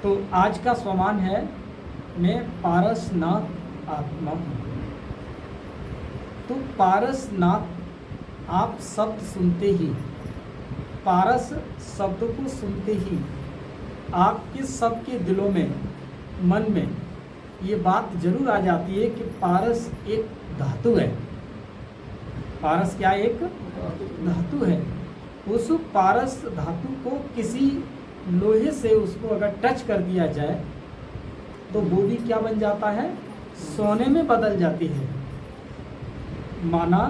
तो आज का स्वमान है मैं पारसनाथ आत्मा हूँ। तो पारसनाथ आप शब्द सुनते ही, पारस शब्द को सुनते ही आपके सबके दिलों में, मन में ये बात जरूर आ जाती है कि पारस एक धातु है। पारस क्या एक धातु है। उस पारस धातु को किसी लोहे से उसको अगर टच कर दिया जाए तो वो भी क्या बन जाता है, सोने में बदल जाती है। माना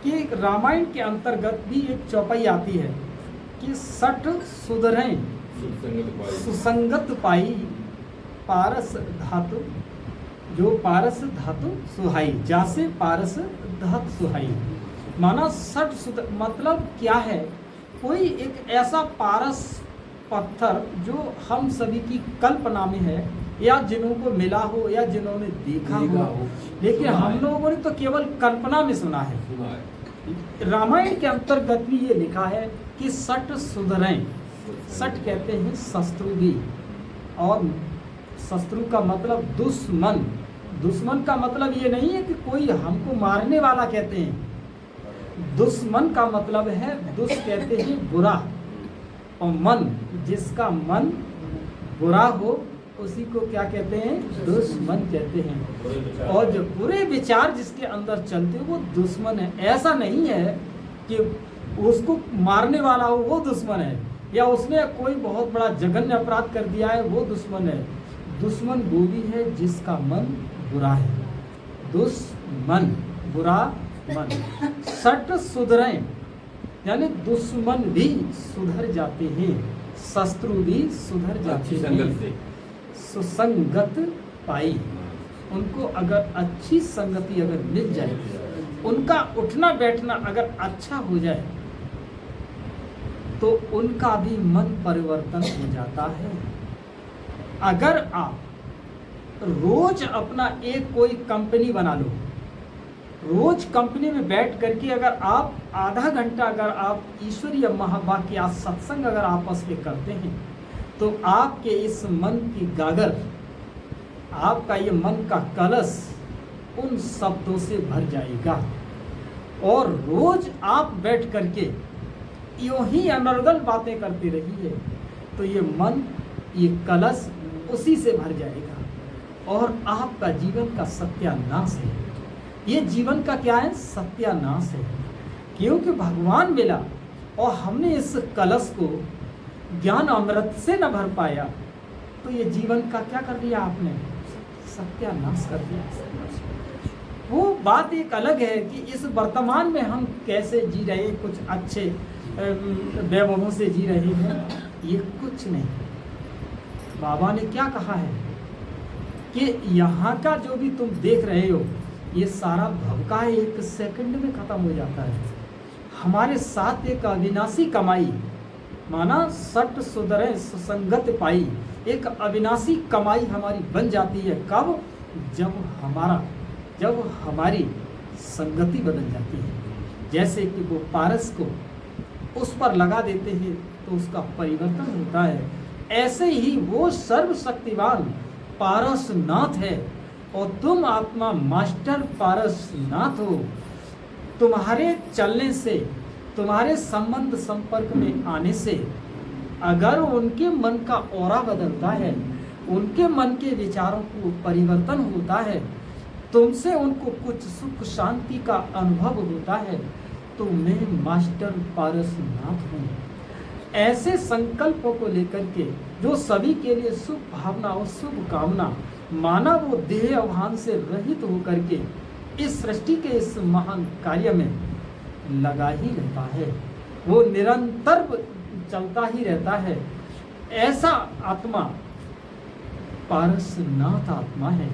कि रामायण के अंतर्गत भी एक चौपाई आती है कि सठ सुधरें सुसंगत पाई पारस धातु, जो पारस धातु सुहाई, जासे पारस धातु सुहाई। माना सठ सुध मतलब क्या है, कोई एक ऐसा पारस पत्थर जो हम सभी की कल्पना में है, या जिन्हों को मिला हो या जिन्होंने देखा हो, लेकिन हम लोगों ने तो केवल कल्पना में सुना है। रामायण के अंतर्गत भी ये लिखा है कि सठ सुधरें। सठ कहते हैं शत्रु भी, और शत्रु का मतलब दुश्मन। दुश्मन का मतलब ये नहीं है कि कोई हमको मारने वाला कहते हैं। दुश्मन का मतलब है, दुष् कहते हैं बुरा, और मन, जिसका मन बुरा हो उसी को क्या कहते हैं, दुश्मन कहते हैं। और जो बुरे विचार जिसके अंदर चलते हो वो दुश्मन है। ऐसा नहीं है कि उसको मारने वाला हो वो दुश्मन है, या उसने कोई बहुत बड़ा जघन्य अपराध कर दिया है वो दुश्मन है। दुश्मन वो भी है जिसका मन बुरा है। दुश्मन, बुरा मन। सठ सुधरें यानी दुश्मन भी सुधर जाते हैं, शत्रु भी सुधर जाते हैं। सुसंगत पाई, उनको अगर अच्छी संगति अगर मिल जाए, उनका उठना बैठना अगर अच्छा हो जाए तो उनका भी मन परिवर्तन हो जाता है। अगर आप रोज अपना एक कोई कंपनी बना लो, रोज कंपनी में बैठ करके अगर आप आधा घंटा अगर आप ईश्वरीय महावाक्य या सत्संग अगर आपस में करते हैं तो आपके इस मन की गागर, आपका ये मन का कलश उन शब्दों से भर जाएगा। और रोज आप बैठ करके यूं ही अनर्गल बातें करते रहिए तो ये मन, ये कलश उसी से भर जाएगा और आपका जीवन का सत्यानाश है। ये जीवन का क्या है, सत्यानाश है। क्योंकि भगवान मिला और हमने इस कलश को ज्ञान अमृत से न भर पाया तो ये जीवन का क्या कर दिया आपने, सत्यानाश कर दिया। वो बात एक अलग है कि इस वर्तमान में हम कैसे जी रहे हैं, कुछ अच्छे वैभवों से जी रहे हैं, ये कुछ नहीं। बाबा ने क्या कहा है कि यहाँ का जो भी तुम देख रहे हो ये सारा भव का एक सेकंड में खत्म हो जाता है। हमारे साथ एक अविनाशी कमाई, माना सठ सुधरे सुसंगत पाई, एक अविनाशी कमाई हमारी बन जाती है। कब, जब हमारी संगति बदल जाती है। जैसे कि वो पारस को उस पर लगा देते हैं तो उसका परिवर्तन होता है, ऐसे ही वो सर्वशक्तिवान पारसनाथ है और तुम आत्मा मास्टर पारसनाथ हो। तुम्हारे चलने से, तुम्हारे संबंध संपर्क में आने से अगर उनके मन का औरा बदलता है, उनके मन के विचारों को परिवर्तन होता है, तुमसे उनको कुछ सुख शांति का अनुभव होता है तो मैं मास्टर पारसनाथ हूँ। ऐसे संकल्पों को लेकर के जो सभी के लिए शुभ भावना और शुभ कामना, माना वो देह अभान से रहित होकर के इस सृष्टि के इस महान कार्य में लगा ही रहता है, वो निरंतर चलता ही रहता है। ऐसा आत्मा पारसनाथ आत्मा है।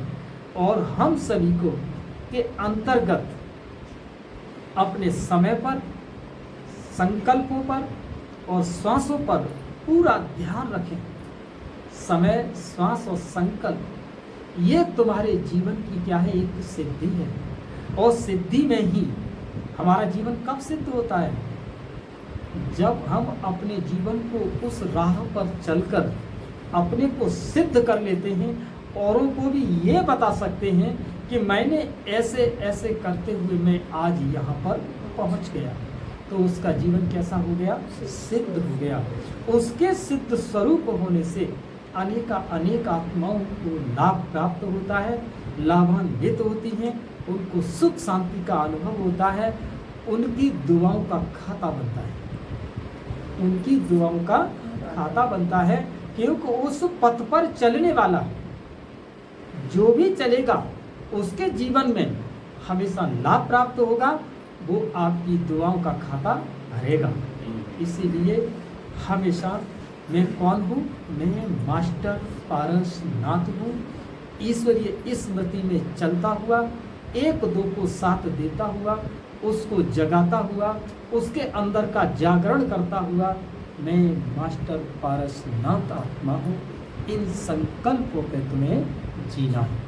और हम सभी को के अंतर्गत अपने समय पर, संकल्पों पर और श्वासों पर पूरा ध्यान रखें। समय, श्वास और संकल्प ये तुम्हारे जीवन की क्या है, एक सिद्धि है। और सिद्धि में ही हमारा जीवन कब सिद्ध होता है, जब हम अपने जीवन को उस राह पर चलकर अपने को सिद्ध कर लेते हैं, औरों को भी ये बता सकते हैं कि मैंने ऐसे ऐसे करते हुए मैं आज यहाँ पर पहुँच गया, तो उसका जीवन कैसा हो गया? सिद्ध हो गया। उसके सिद्ध स्वरूप होने से अनेक आत्माओं को लाभ प्राप्त होता है, लाभान्वित होती हैं, उनको सुख शांति का अनुभव होता है, उनकी दुआओं का खाता बनता है, उनकी दुआओं का खाता बनता है, क्योंकि उस पथ पर चलने वाला जो भी चलेगा उसके जीवन में हमेशा लाभ प्राप्त होगा, वो आपकी दुआओं का खाता भरेगा। इसीलिए हमेशा मैं कौन हूँ? मैं मास्टर पारसनाथ हूँ। ईश्वरीय स्मृति में चलता हुआ, एक दो को साथ देता हुआ, उसको जगाता हुआ, उसके अंदर का जागरण करता हुआ, मैं मास्टर पारसनाथ आत्मा हूँ। इन संकल्पों पे तुम्हें जीना है।